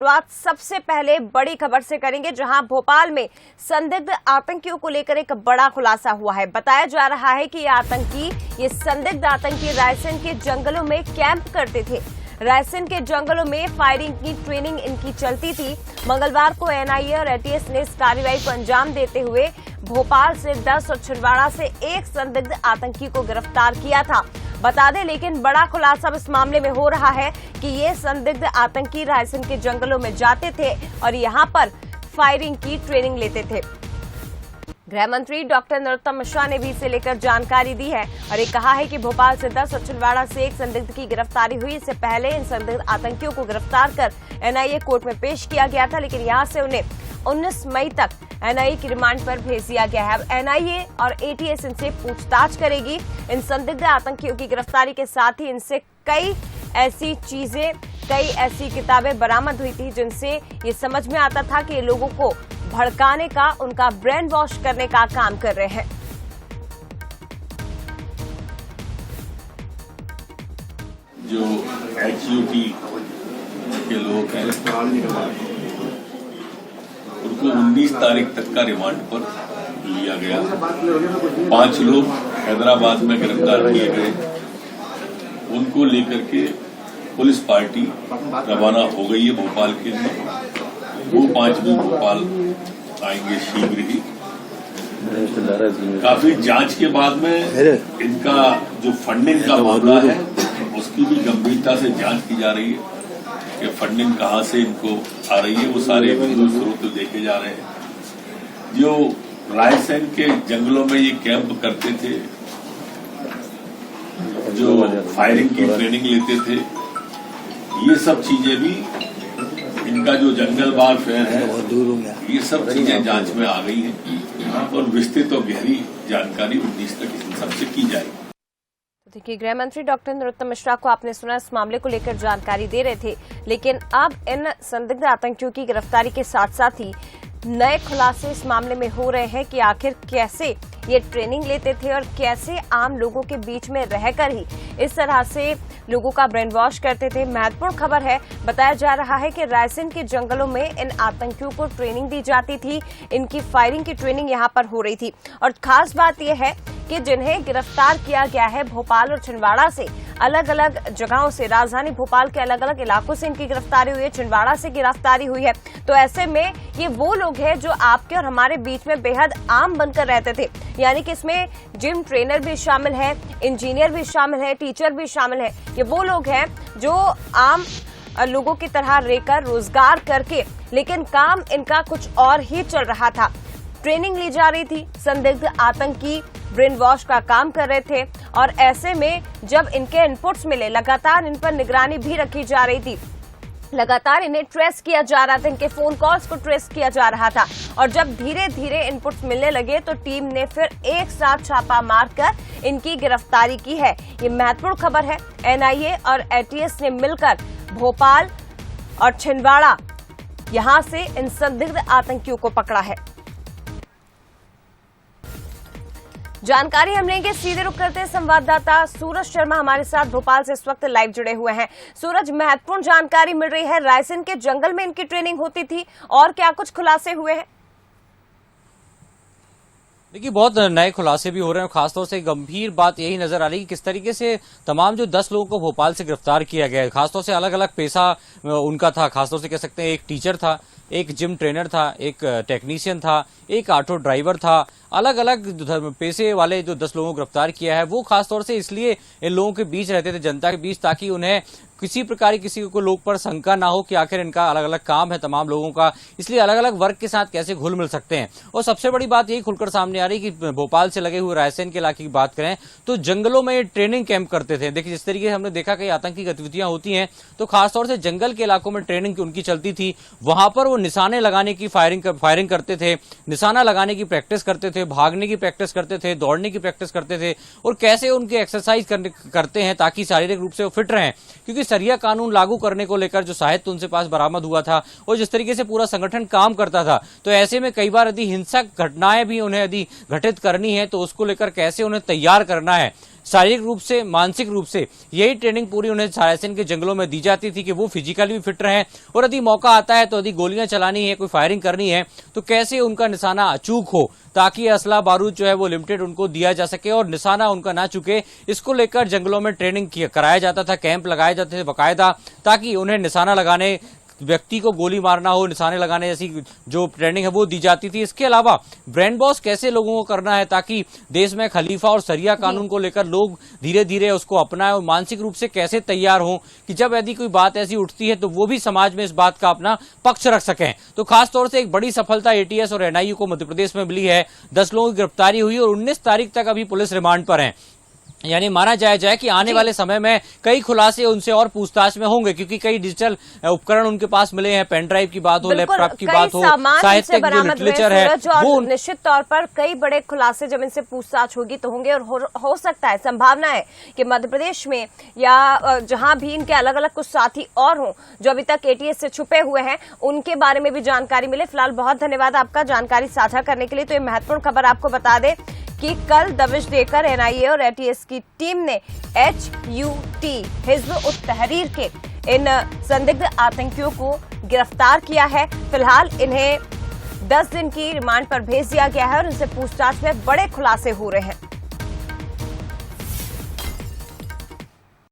शुरुआत सबसे पहले बड़ी खबर से करेंगे, जहां भोपाल में संदिग्ध आतंकियों को लेकर एक बड़ा खुलासा हुआ है। बताया जा रहा है कि ये संदिग्ध आतंकी रायसेन के जंगलों में कैंप करते थे। रायसेन के जंगलों में फायरिंग की ट्रेनिंग इनकी चलती थी। मंगलवार को एनआईए और एटीएस ने इस कार्रवाई को अंजाम देते हुए भोपाल से 10 और छिंदवाड़ा से 1 संदिग्ध आतंकी को गिरफ्तार किया था। बता दें, लेकिन बड़ा खुलासा इस मामले में हो रहा है कि ये संदिग्ध आतंकी रायसेन के जंगलों में जाते थे और यहां पर फायरिंग की ट्रेनिंग लेते थे। गृह मंत्री डॉक्टर नरोत्तम मिश्रा ने भी इसे लेकर जानकारी दी है और ये कहा है कि भोपाल से 10 और छिंदवाड़ा से 1 संदिग्ध की गिरफ्तारी हुई। इससे पहले इन संदिग्ध आतंकियों को गिरफ्तार कर एनआईए कोर्ट में पेश किया गया था, लेकिन यहां से उन्हें 19 मई तक एनआईए की रिमांड पर भेज दिया गया है। अब एनआईए और एटीएस इनसे पूछताछ करेगी। इन संदिग्ध आतंकियों की गिरफ्तारी के साथ ही इनसे कई ऐसी चीजें, कई ऐसी किताबें बरामद हुई थी जिनसे ये समझ में आता था कि ये लोगों को भड़काने का, उनका ब्रेन वॉश करने का काम कर रहे हैं। जो एचयूटी के लोग हैं उनको 19 तारीख तक का रिमांड पर लिया गया। 5 लोग हैदराबाद में गिरफ्तार किए गए। उनको लेकर के पुलिस पार्टी रवाना हो गई है भोपाल के लिए। वो 5 भी भोपाल आएंगे शीघ्र ही। काफी जांच के बाद में इनका जो फंडिंग का मामला है उसकी भी गंभीरता से जांच की जा रही है कि फंडिंग कहां से इनको आ रही है। वो सारे बिंदु स्रोत देखे जा रहे हैं। जो रायसेन के जंगलों में ये कैंप करते थे, जो फायरिंग की ट्रेनिंग लेते थे, ये सब चीजें भी, इनका जो जंगल वारफेयर है, ये सब चीजें जांच में आ गई हैं और विस्तृत और गहरी जानकारी 19 तक इन सबसे की जाएगी। देखिए, गृह मंत्री डॉक्टर नरोत्तम मिश्रा को आपने सुना, इस मामले को लेकर जानकारी दे रहे थे, लेकिन अब इन संदिग्ध आतंकियों की गिरफ्तारी के साथ साथ ही नए खुलासे इस मामले में हो रहे हैं कि आखिर कैसे ये ट्रेनिंग लेते थे और कैसे आम लोगों के बीच में रहकर ही इस तरह से लोगों का ब्रेन वॉश करते थे। महत्वपूर्ण खबर है, बताया जा रहा है कि रायसेन के जंगलों में इन आतंकियों को ट्रेनिंग दी जाती थी। इनकी फायरिंग की ट्रेनिंग यहां पर हो रही थी और खास बात यह है कि जिन्हें गिरफ्तार किया गया है भोपाल और छिंदवाड़ा से, अलग अलग जगहों से, राजधानी भोपाल के अलग अलग इलाकों से इनकी गिरफ्तारी हुई है, छिंदवाड़ा से गिरफ्तारी हुई है। तो ऐसे में ये वो लोग हैं जो आपके और हमारे बीच में बेहद आम बनकर रहते थे। यानी कि इसमें जिम ट्रेनर भी शामिल है, इंजीनियर भी शामिल है, टीचर भी शामिल है। ये वो लोग हैं जो आम लोगों की तरह रहकर रोजगार करके, लेकिन काम इनका कुछ और ही चल रहा था। ट्रेनिंग ली जा रही थी, संदिग्ध आतंकी ब्रेन वॉश का काम कर रहे थे और ऐसे में जब इनके इनपुट्स मिले, लगातार इन पर निगरानी भी रखी जा रही थी, लगातार इन्हें ट्रेस किया जा रहा था, इनके फोन कॉल्स को ट्रेस किया जा रहा था और जब धीरे धीरे इनपुट्स मिलने लगे तो टीम ने फिर एक साथ छापा मारकर इनकी गिरफ्तारी की है। ये महत्वपूर्ण खबर है। एनआईए और एटीएस ने मिलकर भोपाल और छिंदवाड़ा, यहां से इन संदिग्ध आतंकियों को पकड़ा है। जानकारी हम लेंगे, सीधे रुक करते हैं। संवाददाता सूरज शर्मा हमारे साथ भोपाल से इस वक्त लाइव जुड़े हुए हैं। सूरज, महत्वपूर्ण जानकारी मिल रही है, रायसेन के जंगल में इनकी ट्रेनिंग होती थी और क्या कुछ खुलासे हुए हैं? देखिए, बहुत नए खुलासे भी हो रहे हैं। खासतौर से गंभीर बात यही नजर आ रही है कि किस तरीके से तमाम जो 10 लोगों को भोपाल से गिरफ्तार किया गया है, खासतौर से अलग अलग पेशा उनका था। खासतौर से कह सकते हैं एक टीचर था, एक जिम ट्रेनर था, एक टेक्नीशियन था, एक ऑटो ड्राइवर था। अलग अलग पेशे वाले जो 10 लोगों को गिरफ्तार किया है वो खासतौर से इसलिए इन लोगों के बीच रहते थे, जनता के बीच, ताकि उन्हें किसी प्रकार की किसी को लोग पर शंका ना हो कि आखिर इनका अलग अलग काम है तमाम लोगों का, इसलिए अलग अलग वर्ग के साथ कैसे घुल मिल सकते हैं। और सबसे बड़ी बात यही खुलकर सामने आ रही कि भोपाल से लगे हुए रायसेन के इलाके की बात करें तो जंगलों में ट्रेनिंग कैंप करते थे। देखिए, जिस तरीके से हमने देखा कई आतंकी गतिविधियां होती हैं तो खासतौर से जंगल के इलाकों में ट्रेनिंग उनकी चलती थी। वहां पर वो निशाने लगाने की फायरिंग करते थे, निशाना लगाने की प्रैक्टिस करते थे, भागने की प्रैक्टिस करते थे, दौड़ने की प्रैक्टिस करते थे और कैसे उनकी एक्सरसाइज करते हैं ताकि शारीरिक रूप से वो फिट रहें। क्योंकि सरिया कानून लागू करने को लेकर जो साहित्य उनसे पास बरामद हुआ था और जिस तरीके से पूरा संगठन काम करता था, तो ऐसे में कई बार यदि हिंसक घटनाएं भी उन्हें यदि घटित करनी है तो उसको लेकर कैसे उन्हें तैयार करना है, शारीरिक रूप से, मानसिक रूप से यही ट्रेनिंग पूरी उन्हें रायसेन के जंगलों में दी जाती थी कि वो फिजिकली भी फिट रहें और यदि मौका आता है तो यदि गोलियां चलानी है, कोई फायरिंग करनी है तो कैसे उनका निशाना अचूक हो, ताकि असला बारूद जो है वो लिमिटेड उनको दिया जा सके और निशाना उनका ना चुके। इसको लेकर जंगलों में ट्रेनिंग कराया जाता था, कैंप लगाए जाते थे बाकायदा, ताकि उन्हें निशाना लगाने, व्यक्ति को गोली मारना हो, निशाने लगाने जैसी जो ट्रेनिंग है वो दी जाती थी। इसके अलावा ब्रेन वॉश कैसे लोगों को करना है ताकि देश में खलीफा और सरिया कानून को लेकर लोग धीरे धीरे उसको अपनाएं और मानसिक रूप से कैसे तैयार हों कि जब यदि कोई बात ऐसी उठती है तो वो भी समाज में इस बात का अपना पक्ष रख सकें। तो खासतौर से एक बड़ी सफलता एटीएस और एनआईयू को मध्य प्रदेश में मिली है। 10 लोगों की गिरफ्तारी हुई और 19 तारीख तक अभी पुलिस रिमांड पर है। यानी माना जाए कि आने वाले समय में कई खुलासे उनसे और पूछताछ में होंगे, क्योंकि कई डिजिटल उपकरण उनके पास मिले हैं, पेन ड्राइव की बात हो, लैपटॉप की बात हो, साहित्य जो लिटरेचर है वो निश्चित तौर पर कई बड़े खुलासे जब इनसे पूछताछ होगी तो होंगे। और हो सकता है, संभावना है कि मध्य प्रदेश में या जहां भी इनके अलग अलग कुछ साथी और हों जो अभी तक एटीएस से छुपे हुए हैं, उनके बारे में भी जानकारी मिले। फिलहाल बहुत धन्यवाद आपका जानकारी साझा करने के लिए। तो ये महत्वपूर्ण खबर आपको बता दें कि कल दबिश देकर एनआईए और एटीएस की टीम ने HUT हिज़्ब उत तहरीर के इन संदिग्ध आतंकियों को गिरफ्तार किया है। फिलहाल इन्हें 10 दिन की रिमांड पर भेज दिया गया है और इनसे पूछताछ में बड़े खुलासे हो रहे हैं।